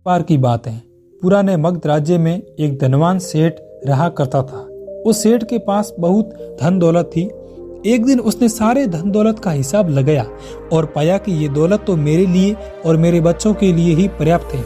बार की बात है। पुराने मगध राज्य में एक धनवान सेठ रहा करता था। उस सेठ के पास बहुत धन दौलत थी। एक दिन उसने सारे धन दौलत का हिसाब लगाया और पाया कि ये दौलत तो मेरे लिए और मेरे बच्चों के लिए ही पर्याप्त है।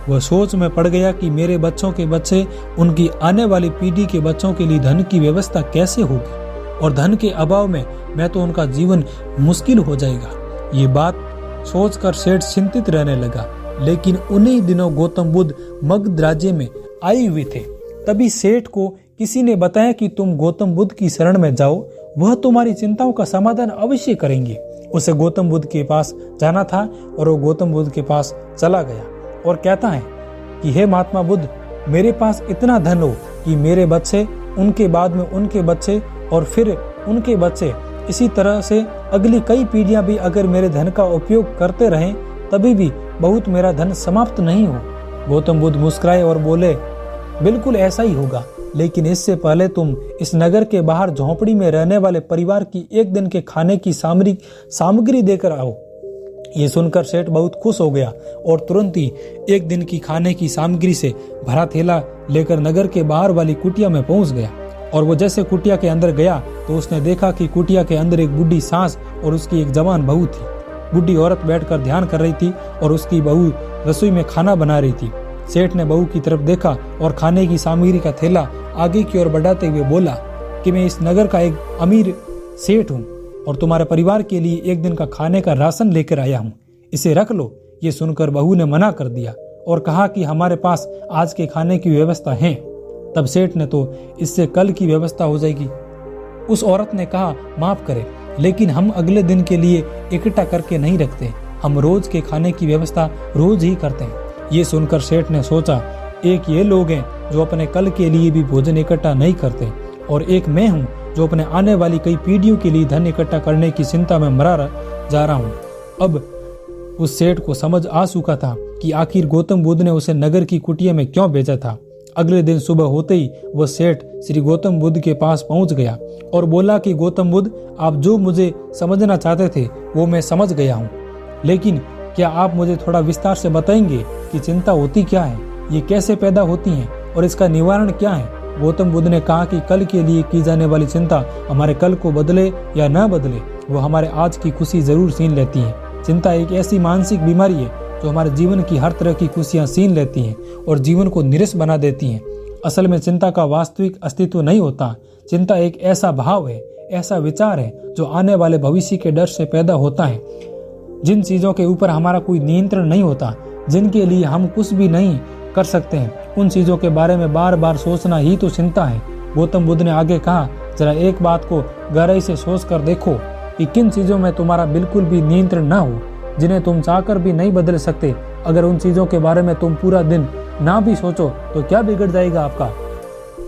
वह सोच में पड़ गया कि मेरे बच्चों के बच्चे, उनकी आने वाली पीढ़ी के बच्चों के लिए धन की व्यवस्था कैसे होगी, और धन के अभाव में मैं तो उनका जीवन मुश्किल हो जाएगा। ये बात सोचकर सेठ चिंतित रहने लगा। लेकिन उन्हीं दिनों गौतम बुद्ध मगध राज्य में आए हुए थे। तभी सेठ को किसी ने बताया कि तुम गौतम बुद्ध की शरण में जाओ, वह तुम्हारी चिंताओं का समाधान अवश्य करेंगे। उसे गौतम बुद्ध के पास जाना था और वो गौतम बुद्ध के पास चला गया और कहता है कि हे महात्मा बुद्ध, मेरे पास इतना धन हो कि मेरे बच्चे, उनके बाद में उनके बच्चे और फिर उनके बच्चे, इसी तरह से अगली कई पीढ़ियां भी अगर मेरे धन का उपयोग करते रहें तभी भी बहुत मेरा धन समाप्त नहीं हो। गौतम बुद्ध मुस्कुराए और बोले, बिल्कुल ऐसा ही होगा, लेकिन इससे पहले तुम इस नगर के बाहर झोंपड़ी में रहने वाले परिवार की एक दिन के खाने की सामग्री देकर आओ। ये सुनकर सेठ बहुत खुश हो गया और तुरंत ही एक दिन की खाने की सामग्री से भरा थैला लेकर नगर के बाहर वाली कुटिया में पहुंच गया। और वो जैसे कुटिया के अंदर गया तो उसने देखा कि कुटिया के अंदर एक बूढ़ी सास और उसकी एक जवान बहू थी। बूढ़ी औरत बैठकर ध्यान कर रही थी और उसकी बहू रसोई में खाना बना रही थी। सेठ ने बहू की तरफ देखा और खाने की सामग्री का थैला आगे की ओर बढ़ाते हुए बोला कि मैं इस नगर का एक अमीर सेठ हूँ और तुम्हारे परिवार के लिए एक दिन का खाने का राशन लेकर आया हूँ, इसे रख लो। ये सुनकर बहू ने मना कर दिया और कहा कि हमारे पास आज के खाने की व्यवस्था है। तब सेठ ने तो इससे कल की व्यवस्था हो जाएगी। उस औरत ने कहा, माफ करें, लेकिन हम अगले दिन के लिए इकट्ठा करके नहीं रखते, हम रोज के खाने की व्यवस्था रोज ही करते हैं। ये सुनकर सेठ ने सोचा, एक ये लोग हैं जो अपने कल के लिए भी भोजन इकट्ठा नहीं करते और एक मैं हूँ जो अपने आने वाली कई पीढ़ियों के लिए धन इकट्ठा करने की चिंता में मरा जा रहा हूँ। अब उस सेठ को समझ आ चुका था कि आखिर गौतम बुद्ध ने उसे नगर की कुटिया में क्यों भेजा था। अगले दिन सुबह होते ही वह सेठ श्री गौतम बुद्ध के पास पहुंच गया और बोला कि गौतम बुद्ध, आप जो मुझे समझना चाहते थे वो मैं समझ गया हूँ, लेकिन क्या आप मुझे थोड़ा विस्तार से बताएंगे कि चिंता होती क्या है, ये कैसे पैदा होती है और इसका निवारण क्या है। गौतम बुद्ध ने कहा कि कल के लिए की जाने वाली चिंता हमारे कल को बदले या न बदले, वो हमारे आज की खुशी जरूर छीन लेती है। चिंता एक ऐसी मानसिक बीमारी है जो हमारे जीवन की हर तरह की खुशियां छीन लेती हैं और जीवन को निरस बना देती हैं। असल में चिंता का वास्तविक अस्तित्व नहीं होता। चिंता एक ऐसा भाव है, ऐसा विचार है जो आने वाले भविष्य के डर से पैदा होता है। जिन चीजों के ऊपर हमारा कोई नियंत्रण नहीं होता, जिनके लिए हम कुछ भी नहीं कर सकते हैं, उन चीजों के बारे में बार बार सोचना ही तो चिंता है। गौतम बुद्ध ने आगे कहा, जरा एक बात को गहराई से सोच कर देखो कि किन चीजों में तुम्हारा बिल्कुल भी नियंत्रण ना हो, जिन्हें तुम चाहकर भी नहीं बदल सकते। अगर उन चीजों के बारे में तुम पूरा दिन ना भी सोचो तो क्या बिगड़ जाएगा आपका।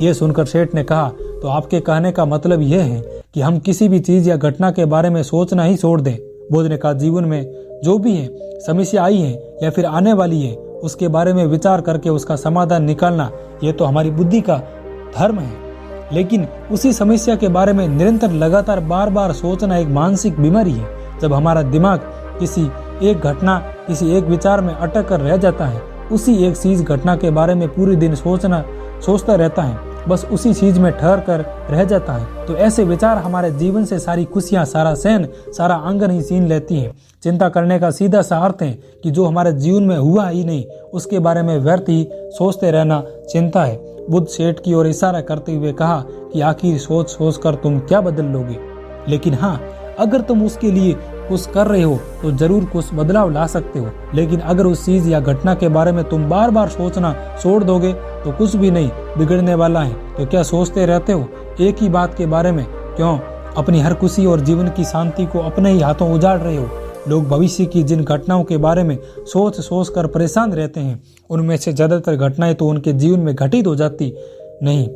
यह सुनकर सेठ ने कहा, तो आपके कहने का मतलब यह है कि हम किसी भी चीज या घटना के बारे में सोचना ही छोड़ दें। बुद्ध ने कहा, जीवन में जो भी है, समस्या आई है या फिर आने वाली है, उसके बारे में विचार करके उसका समाधान निकालना, यह तो हमारी बुद्धि का धर्म है। लेकिन उसी समस्या के बारे में निरंतर लगातार बार बार सोचना एक मानसिक बीमारी है। जब हमारा दिमाग किसी एक घटना, किसी एक विचार में अटक कर रह जाता है, उसी एक चीज घटना के बारे में पूरे दिन सोचता रहता है, बस उसी चीज में ठहर कर रह जाता है, तो ऐसे विचार हमारे जीवन से सारी खुशियां, सारा सहन, सारा आंगन ही छीन लेती हैं। चिंता करने का सीधा सा अर्थ है कि जो हमारे जीवन में हुआ ही नहीं उसके बारे में व्यर्थ ही सोचते रहना चिंता है। बुद्ध सेठ की ओर इशारा करते हुए कहा कि आखिर सोच सोच कर तुम क्या बदल लोगे, लेकिन हाँ, अगर तुम उसके लिए कुछ कर रहे हो तो जरूर कुछ बदलाव ला सकते हो। लेकिन अगर उस चीज या घटना के बारे में तुम बार बार सोचना छोड़ दोगे तो कुछ भी नहीं बिगड़ने वाला है। तो क्या सोचते रहते हो एक ही बात के बारे में? क्यों अपनी हर खुशी और जीवन की शांति को अपने ही हाथों उजाड़ रहे हो? लोग भविष्य की जिन घटनाओं के बारे में सोच कर परेशान रहते हैं, उनमें से ज्यादातर घटनाएं तो उनके जीवन में घटित हो जाती नहीं।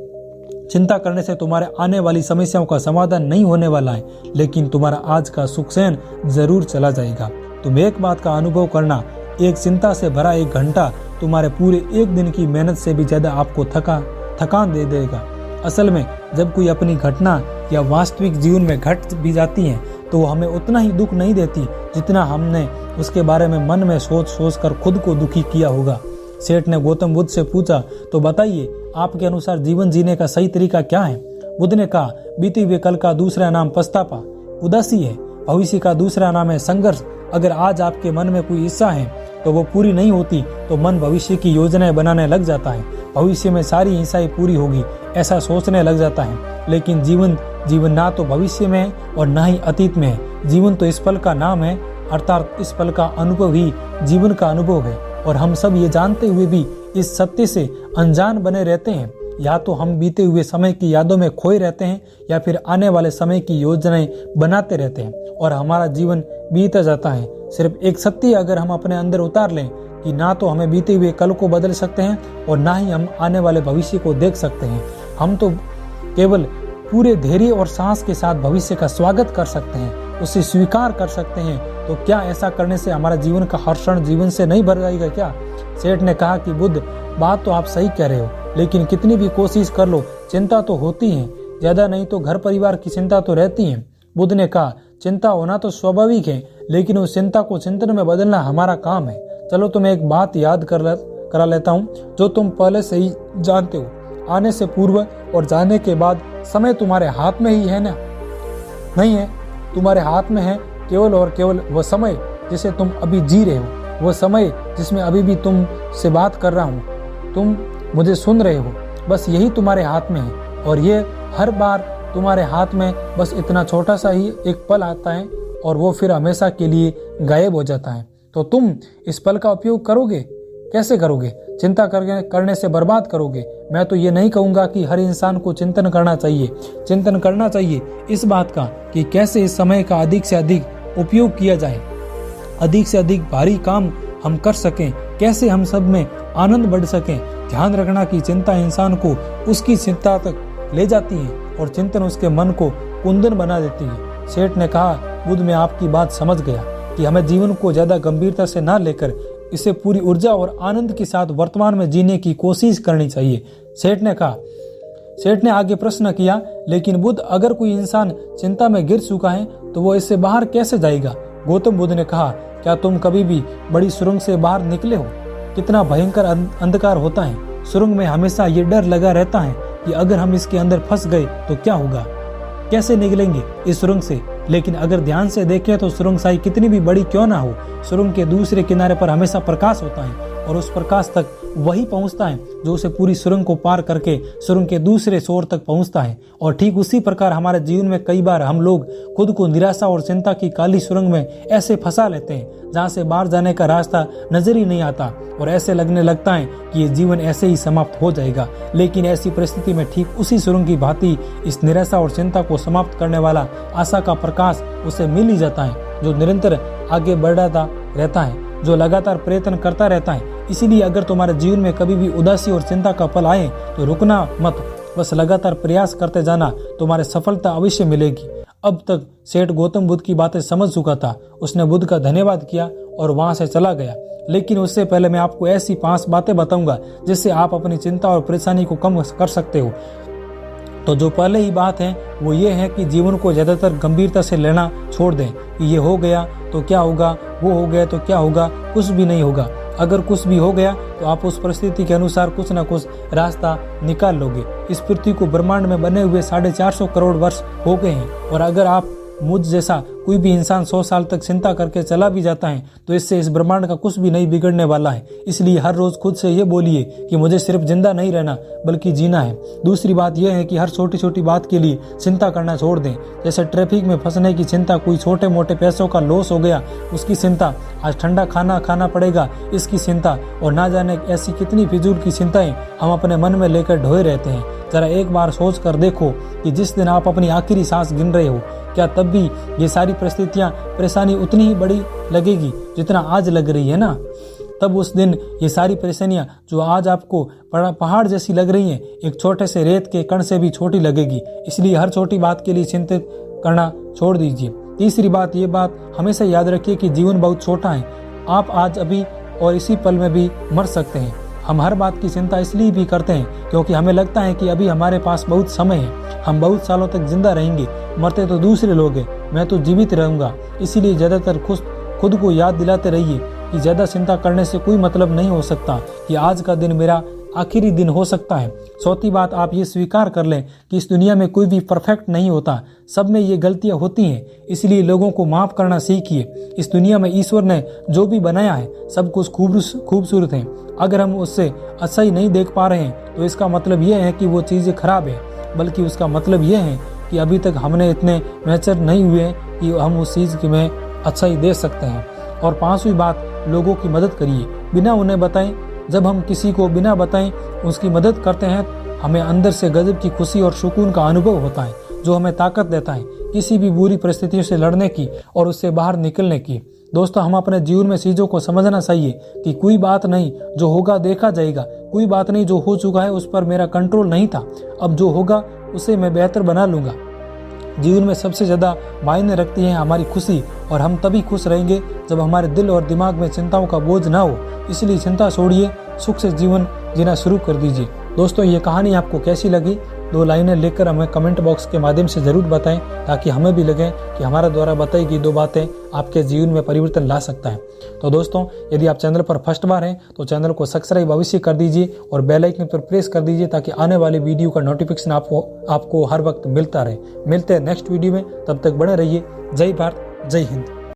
चिंता करने से तुम्हारे आने वाली समस्याओं का समाधान नहीं होने वाला है, लेकिन तुम्हारा आज का सुख चैन जरूर चला जाएगा। तुम एक बात का अनुभव करना, एक चिंता से भरा एक घंटा तुम्हारे पूरे एक दिन की मेहनत से भी ज्यादा आपको थकान दे देगा। असल में जब कोई अपनी घटना या वास्तविक जीवन में घट भी जाती है तो वो हमें उतना ही दुख नहीं देती जितना हमने उसके बारे में मन में सोच कर खुद को दुखी किया होगा। सेठ ने गौतम बुद्ध से पूछा, तो बताइए आपके अनुसार जीवन जीने का सही तरीका क्या है? बुद्ध ने कहा, बीते हुए कल का दूसरा नाम पछतावा, उदासी है। भविष्य का दूसरा नाम है संघर्ष। अगर आज आपके मन में कोई इच्छा है तो वो पूरी नहीं होती तो मन भविष्य की योजनाएं बनाने लग जाता है। भविष्य में सारी इच्छाएं पूरी होगी ऐसा सोचने लग जाता है। लेकिन जीवन ना तो भविष्य में है और ना ही अतीत में है। जीवन तो इस पल का नाम है, अर्थात इस पल का अनुभव ही जीवन का अनुभव है। और हम सब ये जानते हुए भी इस सत्य से अनजान बने रहते हैं। या तो हम बीते हुए समय की यादों में खोए रहते हैं या फिर आने वाले समय की योजनाएं बनाते रहते हैं और हमारा जीवन बीता जाता है। सिर्फ एक सत्य अगर हम अपने अंदर उतार लें कि ना तो हमें बीते हुए कल को बदल सकते हैं और ना ही हम आने वाले भविष्य को देख सकते हैं। हम तो केवल पूरे धैर्य और साहस के साथ भविष्य का स्वागत कर सकते हैं, उसे स्वीकार कर सकते हैं। तो क्या ऐसा करने से हमारा जीवन का हर क्षण जीवन से नहीं भर जाएगा क्या? सेठ ने कहा कि बुद्ध, बात तो आप सही कह रहे हो, लेकिन कितनी भी कोशिश कर लो चिंता तो होती है, ज्यादा नहीं तो घर परिवार की चिंता तो रहती है। बुद्ध ने कहा, चिंता होना तो स्वाभाविक है, लेकिन उस चिंता को चिंतन में बदलना हमारा काम है। चलो तुम्हें एक बात याद करा लेता हूँ जो तुम पहले से ही जानते हो। आने से पूर्व और जाने के बाद समय तुम्हारे हाथ में ही है ना? नहीं है, तुम्हारे हाथ में है केवल और केवल वह समय जिसे तुम अभी जी रहे हो, वह समय जिसमें अभी भी तुम से बात कर रहा हूँ, तुम मुझे सुन रहे हो, बस यही तुम्हारे हाथ में है। और ये हर बार तुम्हारे हाथ में बस इतना छोटा सा ही एक पल आता है और वो फिर हमेशा के लिए गायब हो जाता है। तो तुम इस पल का उपयोग करोगे? कैसे करोगे? चिंता करने से बर्बाद करोगे। मैं तो ये नहीं कहूँगा कि हर इंसान को चिंतन करना चाहिए। चिंतन करना चाहिए इस बात का कि कैसे इस समय का अधिक से अधिक उपयोग किया जाए, अधिक से अधिक भारी काम हम कर सकें, कैसे हम सब में आनंद बढ़ सके। ध्यान रखना कि चिंता इंसान को उसकी चिंता तक ले जाती है और चिंतन उसके मन को कुंदन बना देती है। सेठ ने कहा, बुद्ध, मैं आपकी बात समझ गया कि हमें जीवन को ज्यादा गंभीरता से ना लेकर इसे पूरी ऊर्जा और आनंद के साथ वर्तमान में जीने की कोशिश करनी चाहिए। सेठ ने आगे प्रश्न किया, लेकिन बुद्ध, अगर कोई इंसान चिंता में गिर चुका है तो वो इससे बाहर कैसे जाएगा? गौतम बुद्ध ने कहा, क्या तुम कभी भी बड़ी सुरंग से बाहर निकले हो? कितना भयंकर अंधकार होता है। सुरंग में हमेशा ये डर लगा रहता है कि अगर हम इसके अंदर फंस गए तो क्या होगा, कैसे निकलेंगे इस सुरंग से। लेकिन अगर ध्यान से देखें तो सुरंग साई कितनी भी बड़ी क्यों ना हो, सुरंग के दूसरे किनारे पर हमेशा प्रकाश होता है और उस प्रकाश तक वही पहुंचता है जो उसे पूरी सुरंग को पार करके सुरंग के दूसरे छोर तक पहुंचता है। और ठीक उसी प्रकार हमारे जीवन में कई बार हम लोग खुद को निराशा और चिंता की काली सुरंग में ऐसे फंसा लेते हैं जहां से बाहर जाने का रास्ता नजर ही नहीं आता और ऐसे लगने लगता है कि ये जीवन ऐसे ही समाप्त हो जाएगा। लेकिन ऐसी परिस्थिति में ठीक उसी सुरंग की भांति इस निराशा और चिंता को समाप्त करने वाला आशा का प्रकाश उसे मिल ही जाता है, जो निरंतर आगे बढ़ता रहता है, जो लगातार प्रयत्न करता रहता है। इसीलिए अगर तुम्हारे जीवन में कभी भी उदासी और चिंता का पल आए तो रुकना मत, बस लगातार प्रयास करते जाना, तुम्हारे सफलता अवश्य मिलेगी। अब तक सेठ गौतम बुद्ध की बातें समझ चुका था। उसने बुद्ध का धन्यवाद किया और वहां से चला गया। लेकिन उससे पहले मैं आपको ऐसी 5 बातें बताऊंगा जिससे आप अपनी चिंता और परेशानी को कम कर सकते हो। तो जो पहले ही बात है वो ये है कि जीवन को ज्यादातर गंभीरता से लेना छोड़ दें कि ये हो गया तो क्या होगा, वो हो गया तो क्या होगा। कुछ भी नहीं होगा। अगर कुछ भी हो गया तो आप उस परिस्थिति के अनुसार कुछ न कुछ रास्ता निकाल लोगे। इस पृथ्वी को ब्रह्मांड में बने हुए 450 करोड़ वर्ष हो गए हैं और अगर आप मुझ जैसा कोई भी इंसान 100 साल तक चिंता करके चला भी जाता है तो इससे इस ब्रह्मांड का कुछ भी नहीं बिगड़ने वाला है। इसलिए हर रोज खुद से ये बोलिए कि मुझे सिर्फ जिंदा नहीं रहना बल्कि जीना है। दूसरी बात यह है कि हर छोटी छोटी बात के लिए चिंता करना छोड़ दें। जैसे ट्रैफिक में फंसने की चिंता, कोई छोटे मोटे पैसों का लॉस हो गया उसकी चिंता, आज ठंडा खाना खाना पड़ेगा इसकी चिंता, और ना जाने ऐसी कितनी फिजूल की चिंताएं हम अपने मन में लेकर ढोए रहते हैं। जरा एक बार सोच कर देखो कि जिस दिन आप अपनी आखिरी सांस गिन रहे हो, क्या तब भी ये सारी परिस्थितियां, परेशानी उतनी ही बड़ी लगेगी जितना आज लग रही है ना? तब उस दिन ये सारी परेशानियां जो आज आपको पहाड़ जैसी लग रही हैं, एक छोटे से रेत के कण से भी छोटी लगेगी। इसलिए हर छोटी बात के लिए चिंतित करना छोड़ दीजिए। तीसरी बात, ये बात हमेशा याद रखिए कि जीवन बहुत छोटा है। आप आज अभी और इसी पल में भी मर सकते हैं। हम हर बात की चिंता इसलिए भी करते हैं क्योंकि हमें लगता है कि अभी हमारे पास बहुत समय है, हम बहुत सालों तक जिंदा रहेंगे, मरते तो दूसरे लोग हैं, मैं तो जीवित रहूंगा। इसीलिए ज्यादातर खुद को याद दिलाते रहिए कि ज़्यादा चिंता करने से कोई मतलब नहीं हो सकता कि आज का दिन मेरा आखिरी दिन हो सकता है। चौथी बात, आप ये स्वीकार कर लें कि इस दुनिया में कोई भी परफेक्ट नहीं होता, सब में ये गलतियां होती हैं, इसलिए लोगों को माफ़ करना सीखिए। इस दुनिया में ईश्वर ने जो भी बनाया है सब कुछ खूबसूरत है। अगर हम उससे अच्छा ही नहीं देख पा रहे हैं तो इसका मतलब यह है कि वो चीज़ें खराब है, बल्कि उसका मतलब यह है कि अभी तक हमने इतने मैच्योर नहीं हुए कि हम उस चीज़ की में अच्छा ही दे सकते हैं। और पांचवी बात, लोगों की मदद करिए बिना उन्हें बताएं। जब हम किसी को बिना बताएं उसकी मदद करते हैं, हमें अंदर से गजब की खुशी और सुकून का अनुभव होता है, जो हमें ताकत देता है किसी भी बुरी परिस्थितियों से लड़ने की और उससे बाहर निकलने की। दोस्तों, हम अपने जीवन में चीज़ों को समझना चाहिए कि कोई बात नहीं, जो होगा देखा जाएगा। कोई बात नहीं, जो हो चुका है उस पर मेरा कंट्रोल नहीं था, अब जो होगा उसे मैं बेहतर बना लूँगा। जीवन में सबसे ज़्यादा मायने रखती है हमारी खुशी, और हम तभी खुश रहेंगे जब हमारे दिल और दिमाग में चिंताओं का बोझ ना हो। इसलिए चिंता छोड़िए, सुख से जीवन जीना शुरू कर दीजिए। दोस्तों, ये कहानी आपको कैसी लगी? 2 लाइनें लेकर हमें कमेंट बॉक्स के माध्यम से ज़रूर बताएं, ताकि हमें भी लगे कि हमारा द्वारा बताई गई 2 बातें आपके जीवन में परिवर्तन ला सकता है। तो दोस्तों, यदि आप चैनल पर फर्स्ट बार हैं तो चैनल को सब्सक्राइब अवश्य कर दीजिए और बेल आइकन पर प्रेस कर दीजिए, ताकि आने वाली वीडियो का नोटिफिकेशन आपको हर वक्त मिलता रहे। मिलते हैं नेक्स्ट वीडियो में, तब तक बने रहिए। जय भारत, जय हिंद।